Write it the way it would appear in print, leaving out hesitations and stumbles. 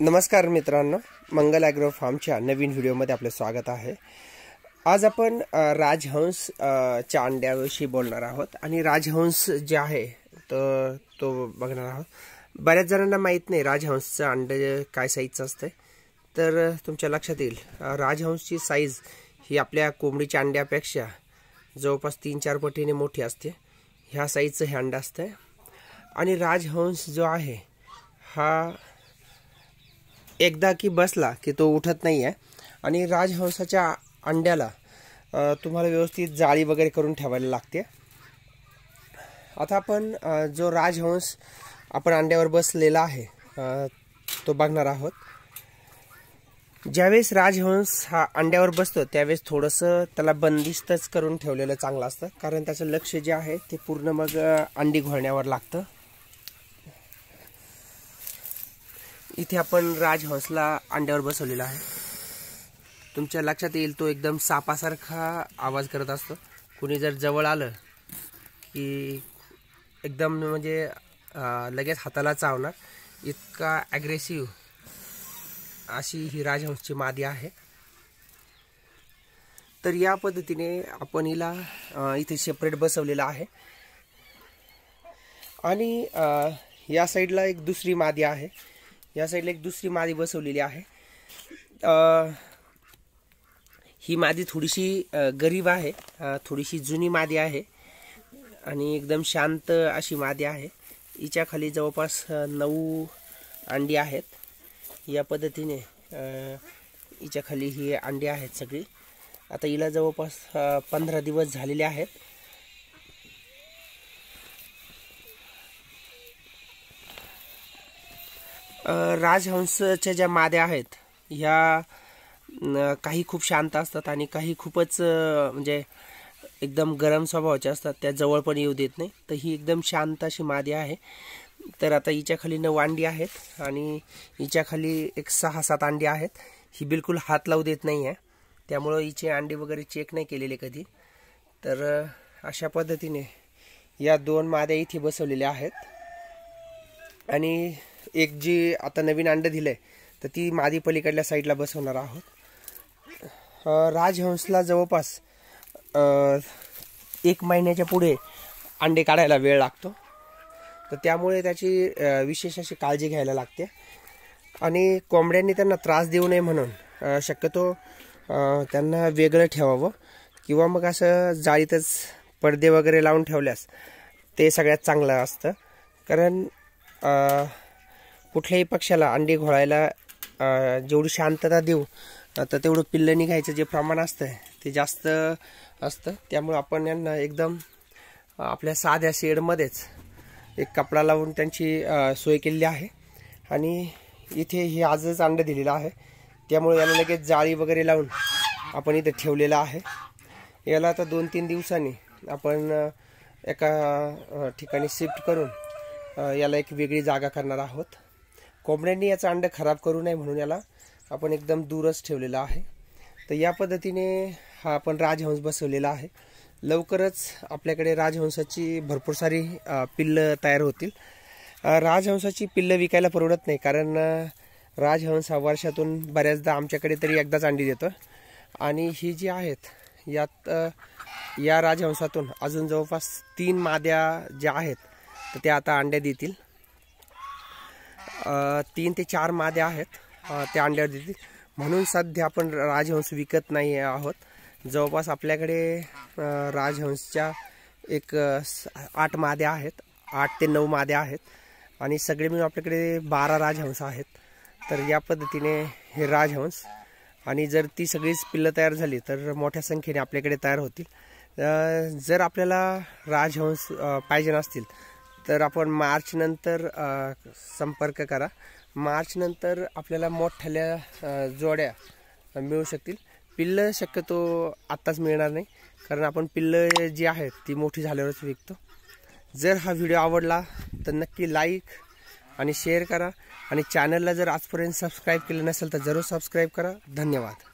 नमस्कार मित्रांनो, मंगल ॲग्रो फार्मच्या नवीन व्हिडिओमध्ये आपले स्वागत आहे। आज आपण राजहंस च्या अंड्याविषयी बोलणार आहोत आणि राजहंस जे आहे तो बघणार आहोत। बऱ्याच जणांना माहित नाही राजहंसचं अंडे काय साईजचं असते, तर तुमच्या लक्षात येईल राजहंसची साईज ही आपल्या कोंबडीच्या अंड्यापेक्षा जवळपास 3-4 पटीने मोठी असते। ह्या साईजचं हे अंडं असतं आणि राजहंस जो आहे हा एकदा की बसला की तो उठत नाही आहे आणि राजहंसाच्या अंड्याला तुम्हाला व्यवस्थित जाळी वगैरे करून ठेवायला लागते। आता आपण जो राजहंस आपण अंड्यावर बसलेला आहे तो बघणार आहोत। ज्यावेळेस राजहंस हा अंड्यावर बसतो त्यावेळेस थोडंसं त्याला बंदिस्तच करून ठेवलेलं चांगलं असतं, कारण त्याचं लक्ष जे आहे ते पूर्ण मग अंडी घोळण्यावर लागतं। इथे आपण राजहंसला अंड्यावर बसवलेला आहे। तुमच्या लक्षात येईल तो एकदम सापासारखा आवाज करत असतो। कुणी जर जवळ आलं की एकदम म्हणजे लगेच हाताला चावणार, इतका ॲग्रेसिव्ह अशी ही राजहंसची मादी आहे। तर या पद्धतीने आपण हिला इथे सेपरेट बसवलेला आहे आणि या साईडला एक दुसरी मादी आहे, या साईडला एक दुसरी मादी बसवलेली आहे। ही मादी थोडीशी गरीब आहे, थोडीशी जुनी मादी आहे आणि एकदम शांत अशी मादी आहे। हिच्या खाली जवळपास 9 अंडी आहेत। या पद्धतीने हिच्या खाली ही अंडी आहेत सगळी। आता हिला जवळपास 15 दिवस झालेले आहेत। राजहंसच्या ज्या माद्या आहेत ह्या काही खूप शांत असतात आणि काही खूपच म्हणजे एकदम गरम स्वभावाच्या असतात, त्या जवळ पण येऊ देत नाही। तर ही एकदम शांत अशी मादी आहे। तर आता हिच्या खाली 9 अंडी आहेत आणि हिच्या खाली एक 6-7 अंडी आहेत। ही बिलकुल हात लावू देत नाही आहे, त्यामुळे हिचे अंडी वगैरे चेक नाही केलेले कधी। तर अशा पद्धतीने या 2 माद्या इथे बसवलेल्या आहेत आणि एक जी आता नवीन अंडे दिले तर ती मादी पलीकडल्या साईडला बसवणार आहोत। राजहंसला जवळपास 1 महिन्याच्या पुढे अंडे काढायला वेळ लागतो, तर त्यामुळे त्याची विशेष अशी काळजी घ्यायला लागते आणि कोंबड्यांनी त्यांना त्रास देऊ नये म्हणून शक्यतो त्यांना वेगळं ठेवावं किंवा मग असं जाळीतच पडदे वगैरे लावून ठेवल्यास ते सगळ्यात चांगलं असतं। कारण कुठल्याही पक्षाला अंडी घोळायला जेवढी शांतता देऊ तर तेवढं पिल्लं निघायचं जे प्रमाण असतं ते जास्त असतं। त्यामुळे आपण यांना एकदम आपल्या साध्या शेडमध्येच एक कपडा लावून त्यांची सोय केलेली आहे आणि इथे हे आजच अंडं दिलेलं आहे, त्यामुळे याला लगेच जाळी वगैरे लावून आपण इथे ठेवलेलं आहे। याला आता 2-3 दिवसांनी आपण एका ठिकाणी शिफ्ट करून याला एक वेगळी जागा करणार आहोत। कोंबड्यांनी याचं अंडं खराब करू नये म्हणून याला आपण एकदम दूरच ठेवलेला आहे। तर या पद्धतीने हा आपण राजहंस बसवलेला आहे। लवकरच आपल्याकडे राजहंसाची भरपूर सारी पिल्लं तयार होतील। राजहंसाची पिल्लं विकायला परवडत नाही, कारण राजहंस हा वर्षातून बऱ्याचदा आमच्याकडे तरी एकदाच अंडी देतो आणि ही जी आहेत यात या राजहंसातून अजून जवळपास 3 माद्या ज्या आहेत तर त्या आता अंड्या देतील। 3 ते 4 माद्या आहेत त्या अंड्यावर देतील, म्हणून सध्या आपण राजहंस विकत नाही आहोत। जवळपास आपल्याकडे राजहंसच्या एक 8 माद्या आहेत, 8 ते 9 माद्या आहेत आणि सगळे मिळून आपल्याकडे 12 राजहंस आहेत। तर या पद्धतीने हे राजहंस, आणि जर ती सगळीच पिल्लं तयार झाली तर मोठ्या संख्येने आपल्याकडे तयार होतील। जर आपल्याला राजहंस पाहिजे नसतील तर आपण मार्च नंतर संपर्क करा। मार्च नंतर आपल्याला मोठ्या जोड्या मिळू शकतील। पिल्लं शक्यतो आत्ताच मिळणार नाही, कारण आपण पिल्लं जी आहेत ती मोठी झाल्यावरच विकतो। जर हा व्हिडिओ आवडला तर नक्की लाईक आणि शेअर करा आणि चॅनलला जर आजपर्यंत सबस्क्राईब केलं नसेल तर जरूर सबस्क्राईब करा। धन्यवाद।